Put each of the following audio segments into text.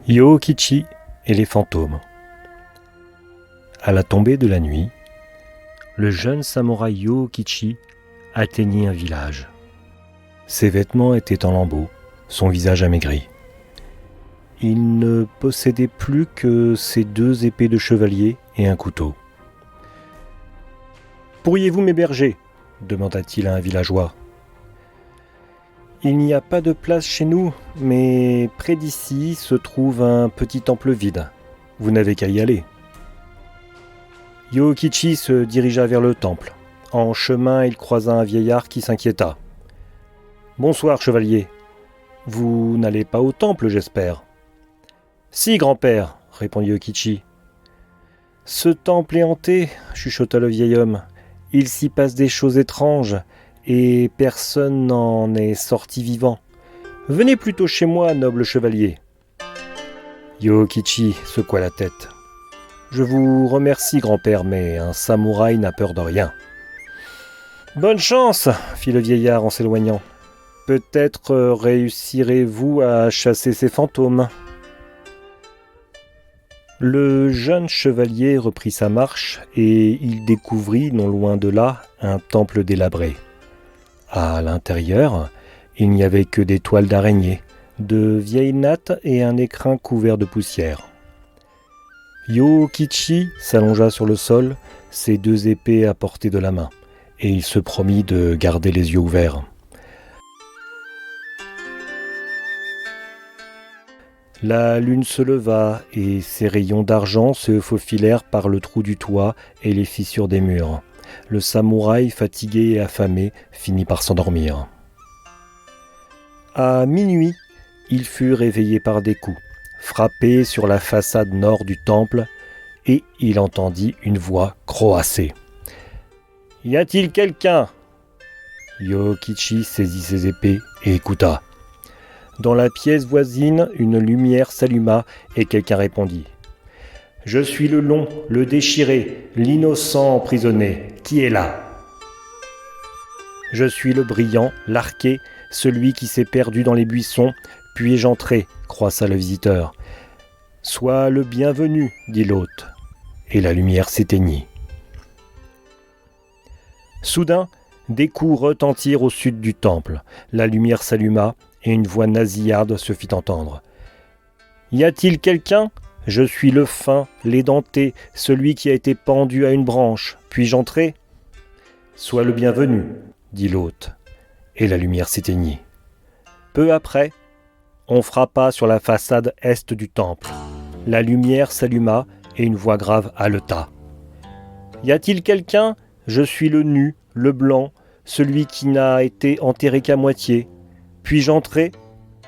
Yookichi et les fantômes. À la tombée de la nuit, le jeune samouraï Yookichi atteignit un village. Ses vêtements étaient en lambeaux, son visage amaigri. Il ne possédait plus que ses 2 épées de chevalier et un couteau. « Pourriez-vous m'héberger » demanda-t-il à un villageois. « Il n'y a pas de place chez nous, mais près d'ici se trouve un petit temple vide. Vous n'avez qu'à y aller. » Yookichi se dirigea vers le temple. En chemin, il croisa un vieillard qui s'inquiéta. « Bonsoir, chevalier. Vous n'allez pas au temple, j'espère. »« Si, grand-père, » répondit Yookichi. « Ce temple est hanté, » chuchota le vieil homme. « Il s'y passe des choses étranges, et personne n'en est sorti vivant. Venez plutôt chez moi, noble chevalier. » Yookichi secoua la tête. « Je vous remercie, grand-père, mais un samouraï n'a peur de rien. »« Bonne chance !» fit le vieillard en s'éloignant. « Peut-être réussirez-vous à chasser ces fantômes. » Le jeune chevalier reprit sa marche et il découvrit, non loin de là, un temple délabré. À l'intérieur, il n'y avait que des toiles d'araignée, de vieilles nattes et un écrin couvert de poussière. Yookichi s'allongea sur le sol, ses 2 épées à portée de la main, et il se promit de garder les yeux ouverts. La lune se leva et ses rayons d'argent se faufilèrent par le trou du toit et les fissures des murs. Le samouraï, fatigué et affamé, finit par s'endormir. À minuit, il fut réveillé par des coups, frappé sur la façade nord du temple, et il entendit une voix croasser. « Y a-t-il quelqu'un » Yookichi saisit ses épées et écouta. Dans la pièce voisine, une lumière s'alluma et quelqu'un répondit. « Je suis le long, le déchiré, l'innocent emprisonné. Qui est là ?»« Je suis le brillant, l'arqué, celui qui s'est perdu dans les buissons. Puis-je entrer ?» croissa le visiteur. « Sois le bienvenu, » dit l'hôte. Et la lumière s'éteignit. Soudain, des coups retentirent au sud du temple. La lumière s'alluma et une voix nasillarde se fit entendre. « Y a-t-il quelqu'un ? Je suis le fin, l'édenté, celui qui a été pendu à une branche. Puis-je entrer ? » « Sois le bienvenu, » dit l'hôte. Et la lumière s'éteignit. Peu après, on frappa sur la façade est du temple. La lumière s'alluma et une voix grave haleta. « Y a-t-il quelqu'un ? Je suis le nu, le blanc, celui qui n'a été enterré qu'à moitié. Puis-je entrer ? »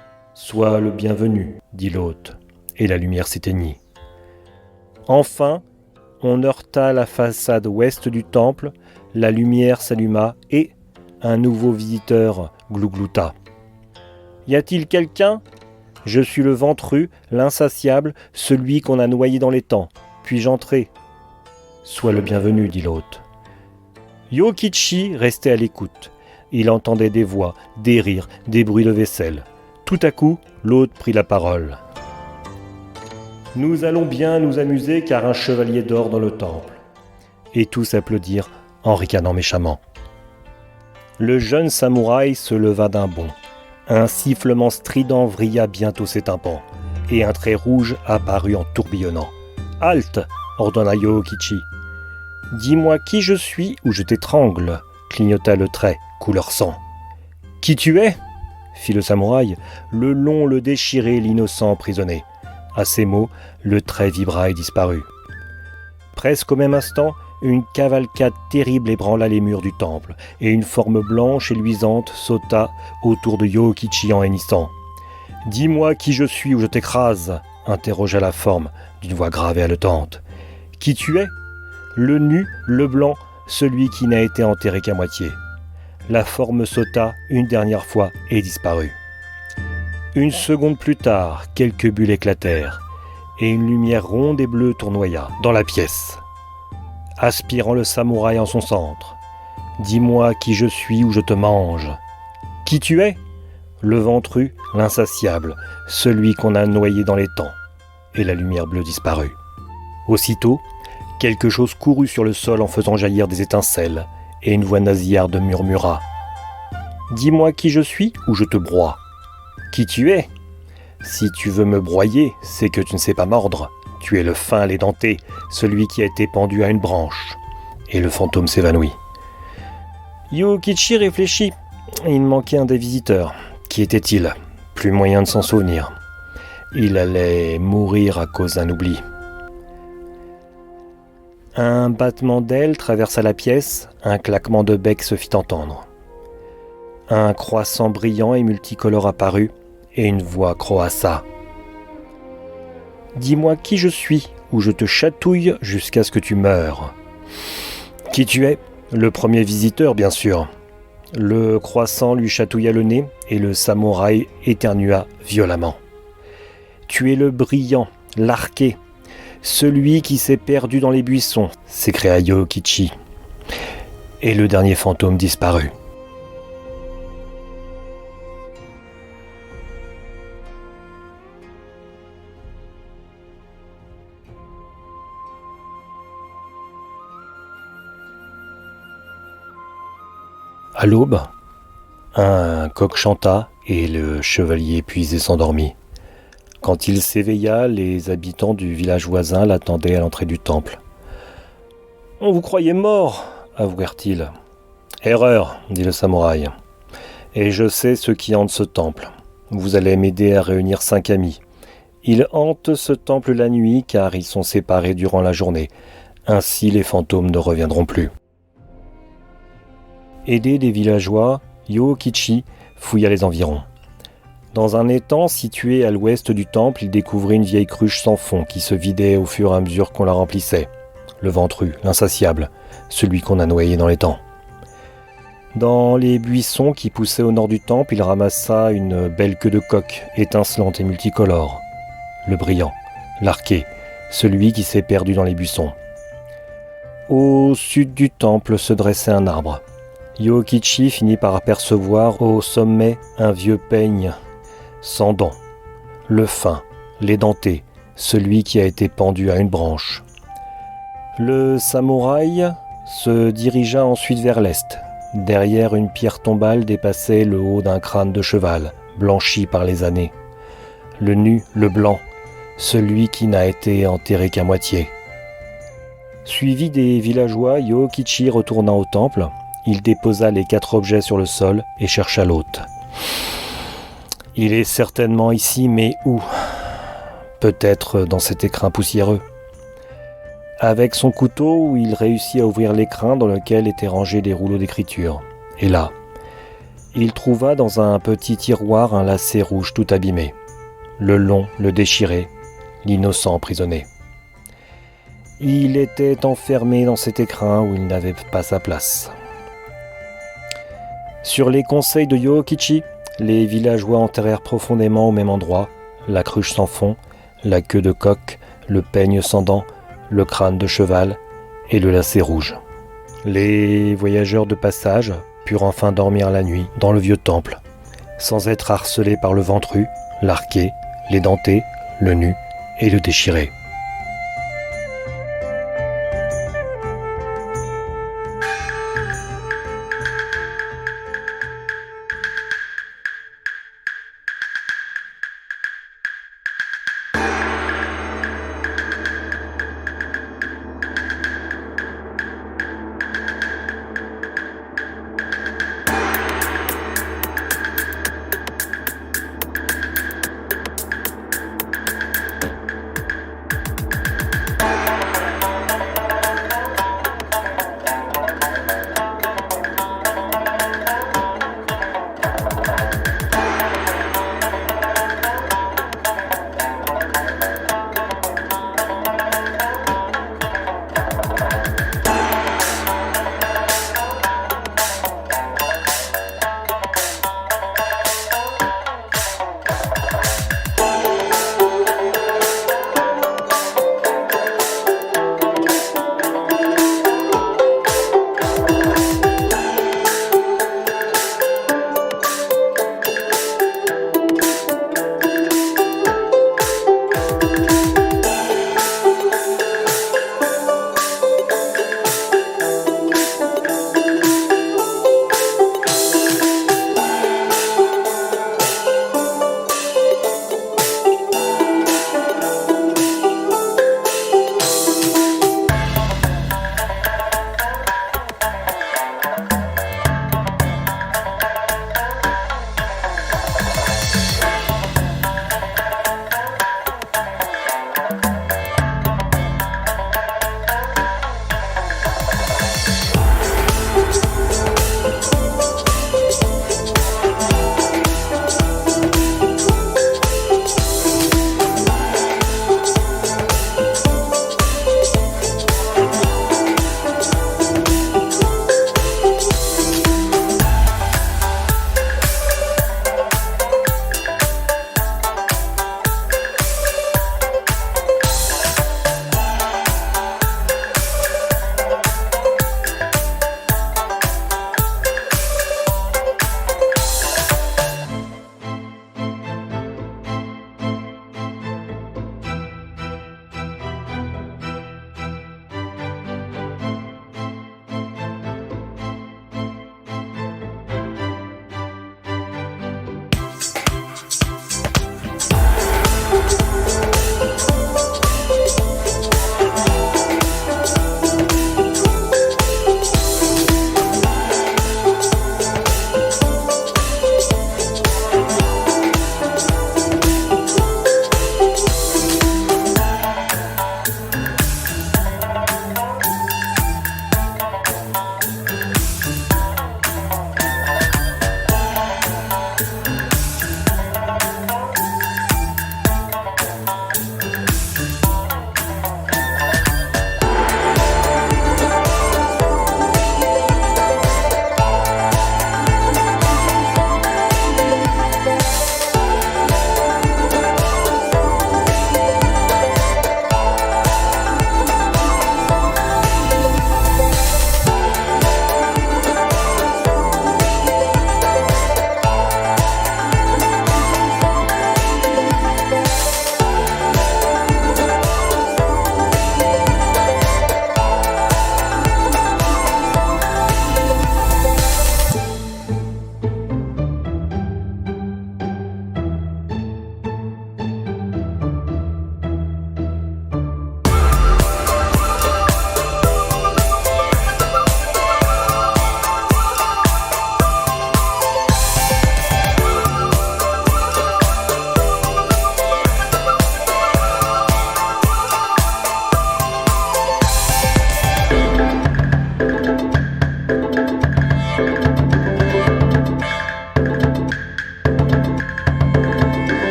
« Sois le bienvenu, » dit l'hôte, et la lumière s'éteignit. Enfin, on heurta la façade ouest du temple, la lumière s'alluma et un nouveau visiteur glouglouta. « Y a-t-il quelqu'un ? Je suis le ventru, l'insatiable, celui qu'on a noyé dans l'étang. Puis-je entrer ? » « Sois le bienvenu, » dit l'hôte. Yookichi restait à l'écoute. Il entendait des voix, des rires, des bruits de vaisselle. Tout à coup, l'hôte prit la parole. « Nous allons bien nous amuser car un chevalier dort dans le temple. » Et tous applaudirent en ricanant méchamment. Le jeune samouraï se leva d'un bond. Un sifflement strident vrilla bientôt ses tympans, et un trait rouge apparut en tourbillonnant. « Halte !» ordonna Yookichi. « Dis-moi qui je suis ou je t'étrangle !» clignota le trait, couleur sang. « Qui tu es ?» fit le samouraï, le long, le déchiré, l'innocent emprisonné. À ces mots, le trait vibra et disparut. Presque au même instant, une cavalcade terrible ébranla les murs du temple, et une forme blanche et luisante sauta autour de Yookichi en hennissant. « Dis-moi qui je suis ou je t'écrase !» interrogea la forme, d'une voix grave et haletante. « Qui tu es ? Le nu, le blanc, celui qui n'a été enterré qu'à moitié. » La forme sauta une dernière fois et disparut. Une seconde plus tard, quelques bulles éclatèrent, et une lumière ronde et bleue tournoya dans la pièce, aspirant le samouraï en son centre. « Dis-moi qui je suis ou je te mange. »« Qui tu es ? Le ventru, l'insatiable, celui qu'on a noyé dans l'étang. et la lumière bleue disparut. Aussitôt, quelque chose courut sur le sol en faisant jaillir des étincelles, et une voix nasillarde murmura « Dis-moi qui je suis ou je te broie. Qui tu es ? Si tu veux me broyer, c'est que tu ne sais pas mordre. Tu es le fin l'édenté, celui qui a été pendu à une branche. » Et le fantôme s'évanouit. Yokichi réfléchit. Il manquait un des visiteurs. Qui était-il ? Plus moyen de s'en souvenir. Il allait mourir à cause d'un oubli. Un battement d'ailes traversa la pièce, un claquement de bec se fit entendre. Un croissant brillant et multicolore apparut, et une voix croassa. « Dis-moi qui je suis, ou je te chatouille jusqu'à ce que tu meures. » « Qui tu es ? Le premier visiteur, bien sûr. » Le croissant lui chatouilla le nez, et le samouraï éternua violemment. « Tu es le brillant, l'arqué, celui qui s'est perdu dans les buissons, » s'écria Yokichi. Et le dernier fantôme disparut. À l'aube, un coq chanta et le chevalier épuisé s'endormit. Quand il s'éveilla, les habitants du village voisin l'attendaient à l'entrée du temple. « On vous croyait mort !» avouèrent-ils. « Erreur !» dit le samouraï. « Et je sais ceux qui hantent ce temple. Vous allez m'aider à réunir 5 amis. Ils hantent ce temple la nuit car ils sont séparés durant la journée. Ainsi les fantômes ne reviendront plus. » Aidé des villageois, Yokichi fouilla les environs. Dans un étang situé à l'ouest du temple, il découvrit une vieille cruche sans fond qui se vidait au fur et à mesure qu'on la remplissait. Le ventru, l'insatiable, celui qu'on a noyé dans l'étang. Dans les buissons qui poussaient au nord du temple, il ramassa une belle queue de coq, étincelante et multicolore. Le brillant, l'arqué, celui qui s'est perdu dans les buissons. Au sud du temple se dressait un arbre. Yokichi finit par apercevoir au sommet un vieux peigne sans dents, le fin, l'édenté, celui qui a été pendu à une branche. Le samouraï se dirigea ensuite vers l'est. Derrière une pierre tombale dépassait le haut d'un crâne de cheval, blanchi par les années. Le nu, le blanc, celui qui n'a été enterré qu'à moitié. Suivi des villageois, Yokichi retourna au temple. Il déposa les 4 objets sur le sol et chercha l'hôte. « Il est certainement ici, mais où ? Peut-être dans cet écrin poussiéreux. » Avec son couteau, il réussit à ouvrir l'écrin dans lequel étaient rangés des rouleaux d'écriture. Et là, il trouva dans un petit tiroir un lacet rouge tout abîmé. Le long, le déchiré, l'innocent emprisonné. Il était enfermé dans cet écrin où il n'avait pas sa place. Sur les conseils de Yokichi, les villageois enterrèrent profondément au même endroit la cruche sans fond, la queue de coq, le peigne sans dents, le crâne de cheval et le lacet rouge. Les voyageurs de passage purent enfin dormir la nuit dans le vieux temple, sans être harcelés par le ventru, l'arqué, l'édenté, le nu et le déchiré.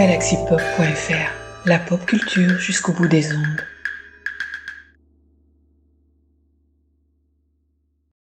galaxypop.fr, la pop culture jusqu'au bout des ondes.